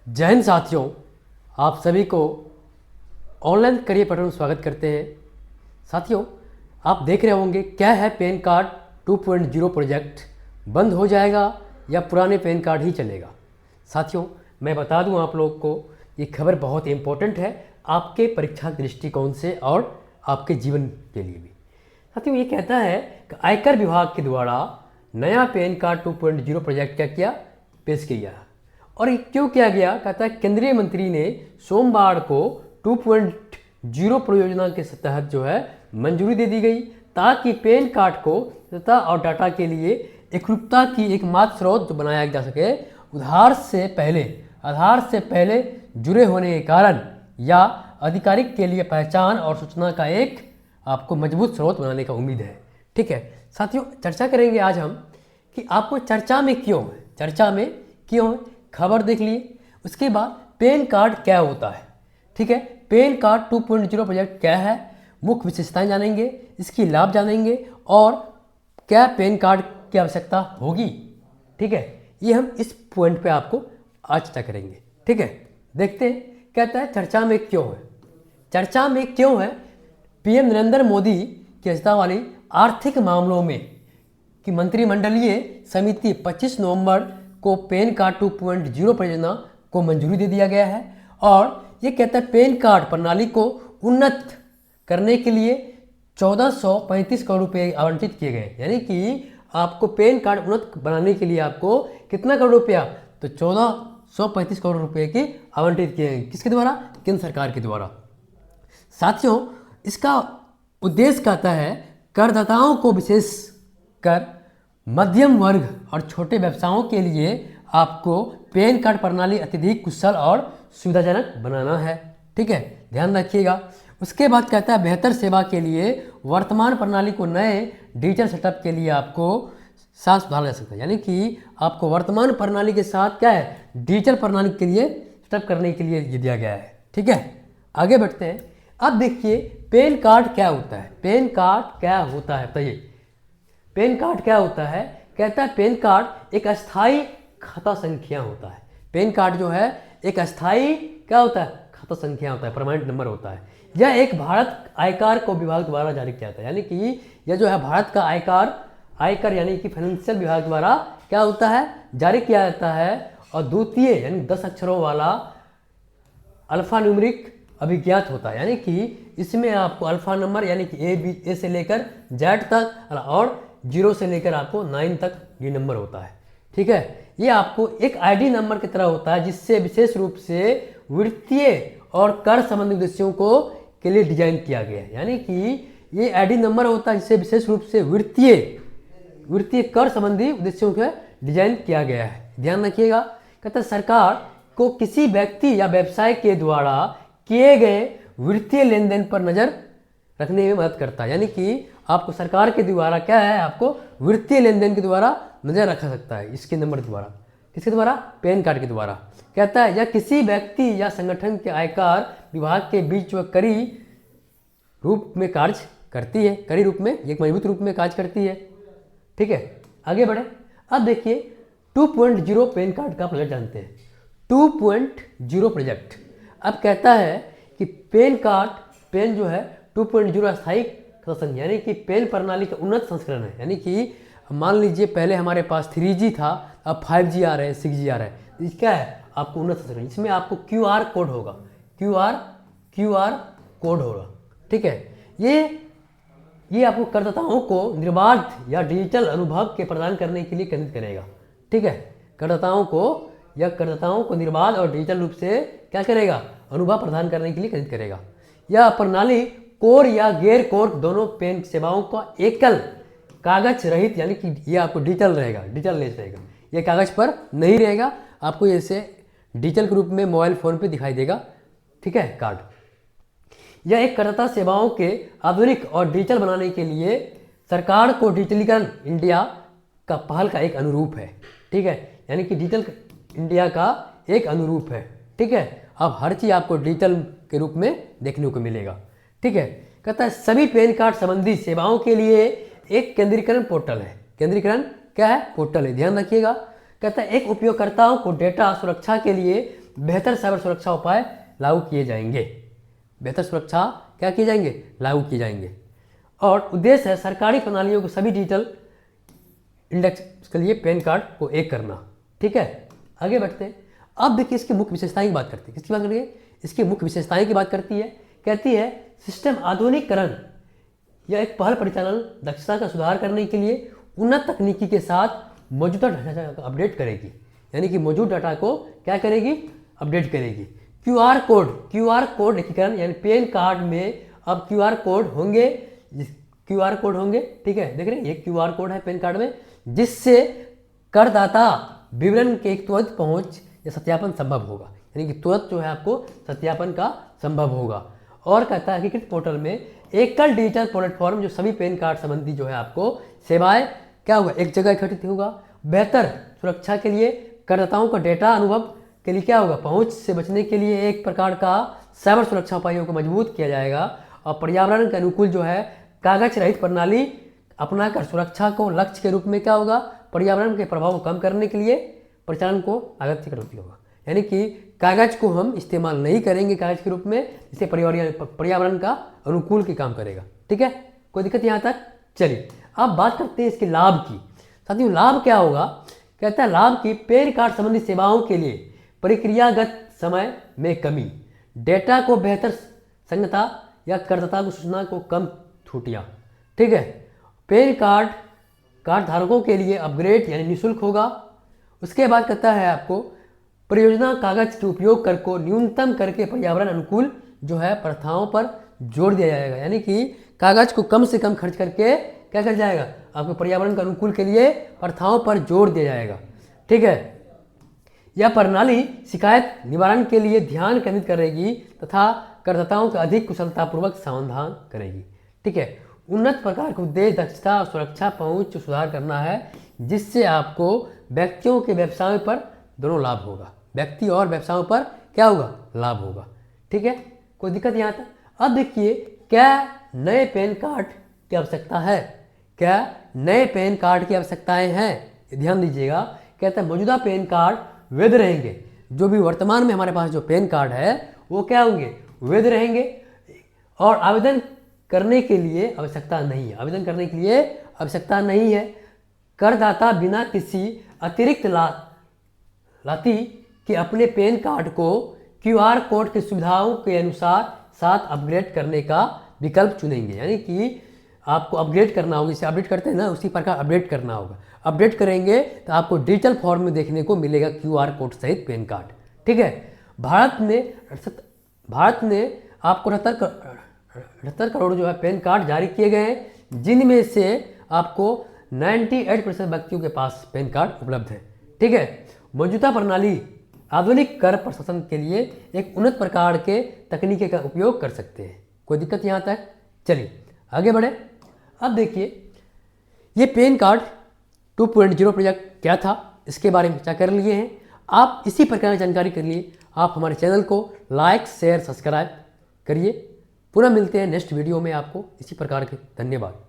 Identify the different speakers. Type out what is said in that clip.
Speaker 1: जय हिंद साथियों, आप सभी को ऑनलाइन करियर पैटर्न में स्वागत करते हैं। साथियों, आप देख रहे होंगे क्या है पैन कार्ड 2.0 प्रोजेक्ट बंद हो जाएगा या पुराने पैन कार्ड ही चलेगा। साथियों, मैं बता दूं आप लोग को ये खबर बहुत इंपॉर्टेंट है आपके परीक्षा के दृष्टिकोण से और आपके जीवन के लिए भी। साथियों, ये कहता है कि आयकर विभाग के द्वारा नया पैन कार्ड 2.0 प्रोजेक्ट क्या किया, पेश किया। और ये क्यों किया गया, कहता है केंद्रीय मंत्री ने सोमवार को 2.0 परियोजना के तहत जो है मंजूरी दे दी गई ताकि पैन कार्ड को तथा और डाटा के लिए एकरूपता की एकमात्र स्रोत बनाया जा सके। आधार से पहले जुड़े होने के कारण या आधिकारिक के लिए पहचान और सूचना का एक आपको मजबूत स्रोत बनाने का उम्मीद है। ठीक है साथियों, चर्चा करेंगे आज हम कि आपको चर्चा में क्यों है, खबर देख लिए। उसके बाद पैन कार्ड क्या होता है, ठीक है, पैन कार्ड 2.0 प्रोजेक्ट क्या है, मुख्य विशेषताएं जानेंगे, इसकी लाभ जानेंगे और क्या पैन कार्ड की आवश्यकता होगी। ठीक है, ये हम इस पॉइंट पे आपको आज चर्चा करेंगे। ठीक है, देखते हैं कहता है चर्चा में क्यों है। पीएम नरेंद्र मोदी की अध्यक्षता वाली आर्थिक मामलों में की मंत्रिमंडलीय समिति 25 नवंबर को पैन कार्ड 2.0 परियोजना को मंजूरी दे दिया गया है। और ये कहता है पैन कार्ड प्रणाली को उन्नत करने के लिए 1435 करोड़ रुपए आवंटित किए गए। यानी कि आपको पैन कार्ड उन्नत बनाने के लिए आपको कितना करोड़ रुपया, तो 1435 करोड़ रुपए की आवंटित किए गए। किसके द्वारा? केंद्र सरकार के द्वारा। साथियों, इसका उद्देश्य कहता है करदाताओं को विशेष कर मध्यम वर्ग और छोटे व्यवसायों के लिए आपको पैन कार्ड प्रणाली अत्यधिक कुशल और सुविधाजनक बनाना है। ठीक है, ध्यान रखिएगा। उसके बाद कहता है बेहतर सेवा के लिए वर्तमान प्रणाली को नए डिजिटल सेटअप के लिए आपको साथ सुधारा जा सकता है। यानी कि आपको वर्तमान प्रणाली के साथ क्या है, डिजिटल प्रणाली के लिए सेटअप करने के लिए ये दिया गया है। ठीक है, आगे बढ़ते हैं। अब देखिए पैन कार्ड क्या होता है, बताइए पैन कार्ड क्या होता है। कहता है पैन कार्ड एक अस्थायी खाता संख्या होता है। पैन कार्ड जो है एक अस्थायी क्या होता है, खाता संख्या होता है, परमानेंट नंबर होता है। यह एक भारत आयकर को विभाग द्वारा जारी किया जाता है। यानी कि यह जो है भारत का आयकर यानी कि फाइनेंशियल विभाग द्वारा क्या होता है, जारी किया जाता है। और द्वितीय यानी 10 अक्षरों वाला अल्फा न्यूमेरिक अभिज्ञात होता है। यानी कि इसमें आपको अल्फा नंबर यानी कि ए से लेकर जेड तक और 0 से लेकर आपको 9 तक ये नंबर होता है। ठीक है, ये आपको एक आईडी नंबर की तरह होता है जिससे विशेष रूप से वित्तीय और कर संबंधी उद्देश्यों के लिए डिजाइन किया गया है। यानी कि ये आईडी नंबर होता है जिससे विशेष रूप से वित्तीय कर संबंधी उद्देश्यों के डिजाइन किया गया है। ध्यान रखिएगा। कहता है सरकार को किसी व्यक्ति या व्यवसाय के द्वारा किए गए वित्तीय लेन देन पर नजर रखने में मदद करता है। यानी कि आपको सरकार के द्वारा क्या है, आपको वित्तीय लेन देन के द्वारा नजर रखा सकता है इसके नंबर द्वारा। किसके द्वारा? पैन कार्ड के द्वारा। कहता है या किसी व्यक्ति या संगठन के आयकर विभाग के बीच वह कड़ी रूप में कार्य करती है, एक मजबूत रूप में कार्य करती है। ठीक है, आगे बढ़े। अब देखिए 2.0 पैन कार्ड का प्रोजेक्ट जानते हैं। 2.0 प्रोजेक्ट अब कहता है कि पैन जो है 2.0 अस्थायी संस्करण यानी कि पैन प्रणाली का उन्नत संस्करण है। यानी कि मान लीजिए पहले हमारे पास 3G था, अब 5G आ रहा है, 6G आ रहा है। क्या है, आपको उन्नत संस्करण, इसमें आपको QR कोड होगा, QR कोड होगा। ठीक है, ये आपको करदाताओं को निर्बाध या डिजिटल अनुभव के प्रदान करने के लिए केंद्रित करेगा। ठीक है, करदाताओं को निर्बाध और डिजिटल रूप से क्या करेगा, अनुभव प्रदान करने के लिए केंद्रित करेगा। यह प्रणाली कोर या गैर कोर दोनों पैन सेवाओं का एकल कागज रहित यानी कि ये आपको डिजिटल रहेगा, ये कागज पर नहीं रहेगा, आपको ऐसे डिजिटल के रूप में मोबाइल फोन पे दिखाई देगा। ठीक है, कार्ड यह एक करदाता सेवाओं के आधुनिक और डिजिटल बनाने के लिए सरकार को डिजिटलीकरण इंडिया का पहल का एक अनुरूप है। ठीक है, यानी कि डिजिटल इंडिया का एक अनुरूप है। ठीक है, अब हर चीज़ आपको डिजिटल के रूप में देखने को मिलेगा। ठीक है, कहता है सभी पैन कार्ड संबंधी सेवाओं के लिए एक केंद्रीकरण पोर्टल है। पोर्टल है, ध्यान रखिएगा। कहता है एक उपयोगकर्ताओं को डेटा सुरक्षा के लिए बेहतर साइबर सुरक्षा उपाय लागू किए जाएंगे। बेहतर सुरक्षा क्या किए जाएंगे? लागू किए जाएंगे। और उद्देश्य है सरकारी प्रणालियों को सभी डिजिटल इंडेक्स के लिए पैन कार्ड को एक करना। ठीक है, आगे बढ़ते हैं। अब देखिए इसकी मुख्य विशेषताएं की बात करते हैं। किसकी बात करेंगे? इसकी मुख्य विशेषताएं की बात करती है। कहती है सिस्टम आधुनिकीकरण या एक पहल परिचालन दक्षता का सुधार करने के लिए उन्नत तकनीकी के साथ मौजूदा डाटा को अपडेट करेगी। यानी कि मौजूद डाटा को क्या करेगी? अपडेट करेगी। क्यूआर कोड एकीकरण, यानी पैन कार्ड में अब क्यूआर कोड होंगे। ठीक है, देख रहे हैं ये क्यूआर कोड है पैन कार्ड में, जिससे करदाता विवरण के एक त्वरित पहुंच या सत्यापन संभव होगा। यानी कि तुरंत जो है आपको सत्यापन का संभव होगा। और कहता है एकीकृत पोर्टल में एकल डिजिटल प्लेटफॉर्म जो सभी पैन कार्ड संबंधी जो है आपको सेवाएं क्या होगा? एक जगह एकत्रित होगा। बेहतर सुरक्षा के लिए करदाताओं का डेटा अनुभव के लिए क्या होगा? पहुंच से बचने के लिए एक प्रकार का साइबर सुरक्षा उपायों को मजबूत किया जाएगा। और पर्यावरण के अनुकूल जो है कागज रहित प्रणाली अपनाकर सुरक्षा को लक्ष्य के रूप में क्या होगा? पर्यावरण के प्रभाव को कम करने के लिए परिचालन को कागज से करती होगा। यानी कि कागज को हम इस्तेमाल नहीं करेंगे कागज के रूप में, जिससे पर्यावरण का अनुकूल की काम करेगा। ठीक है, कोई दिक्कत यहाँ तक? चलिए अब बात करते हैं इसके लाभ की। साथियों लाभ क्या होगा? कहता है लाभ की पैन कार्ड संबंधी सेवाओं के लिए प्रक्रियागत समय में कमी, डेटा को बेहतर संगतता या करदाता को सूचना को कम छूटियाँ। ठीक है, पैन कार्ड धारकों के लिए अपग्रेड यानी निःशुल्क होगा। उसके बाद कहता है आपको परियोजना कागज के उपयोग कर को न्यूनतम करके पर्यावरण अनुकूल जो है प्रथाओं पर जोर दिया जाएगा। यानी कि कागज को कम से कम खर्च करके क्या कर जाएगा? आपको पर्यावरण के अनुकूल के लिए प्रथाओं पर जोर दिया जाएगा। ठीक है, यह प्रणाली शिकायत निवारण के लिए ध्यान केंद्रित करेगी तथा करदाताओं का अधिक कुशलतापूर्वक समाधान करेगी। ठीक है, उन्नत प्रकार के उद्देश्य दक्षता और सुरक्षा पहुंच सुधार करना है, जिससे आपको व्यक्तियों के व्यवसायों पर दोनों लाभ होगा। व्यक्ति और व्यवसायों पर क्या होगा? लाभ होगा। ठीक है, कोई दिक्कत यहाँ तक? अब देखिए क्या नए पैन कार्ड की आवश्यकता है? क्या नए पैन कार्ड की आवश्यकताएं हैं? ध्यान दीजिएगा। कहता है मौजूदा पैन कार्ड वैध रहेंगे। जो भी वर्तमान में हमारे पास जो पैन कार्ड है वो क्या होंगे? वैध रहेंगे। और आवेदन करने के लिए आवश्यकता नहीं है। आवेदन करने के लिए आवश्यकता नहीं है। करदाता बिना किसी अतिरिक्त लाती के अपने पैन कार्ड को क्यूआर कोड की सुविधाओं के अनुसार साथ अपग्रेड करने का विकल्प चुनेंगे। यानी कि आपको अपग्रेड करना होगा, जैसे अपडेट करते हैं ना उसी प्रकार अपडेट करना होगा। अपडेट करेंगे तो आपको डिजिटल फॉर्म में देखने को मिलेगा क्यूआर कोड सहित पैन कार्ड। ठीक है, भारत ने आपको 78 करोड़ जो है पैन कार्ड जारी किए गए हैं, जिनमें से आपको 98% व्यक्तियों के पास पैन कार्ड उपलब्ध है। ठीक है, मौजूदा प्रणाली आधुनिक कर प्रशासन के लिए एक उन्नत प्रकार के तकनीकी का उपयोग कर सकते हैं। कोई दिक्कत यहाँ तक? चलिए आगे बढ़े। अब देखिए ये पैन कार्ड 2.0 प्रोजेक्ट क्या था, इसके बारे में चर्चा कर लिए हैं। आप इसी प्रकार की जानकारी के लिए आप हमारे चैनल को लाइक शेयर सब्सक्राइब करिए। पुनः मिलते हैं नेक्स्ट वीडियो में आपको इसी प्रकार के। धन्यवाद।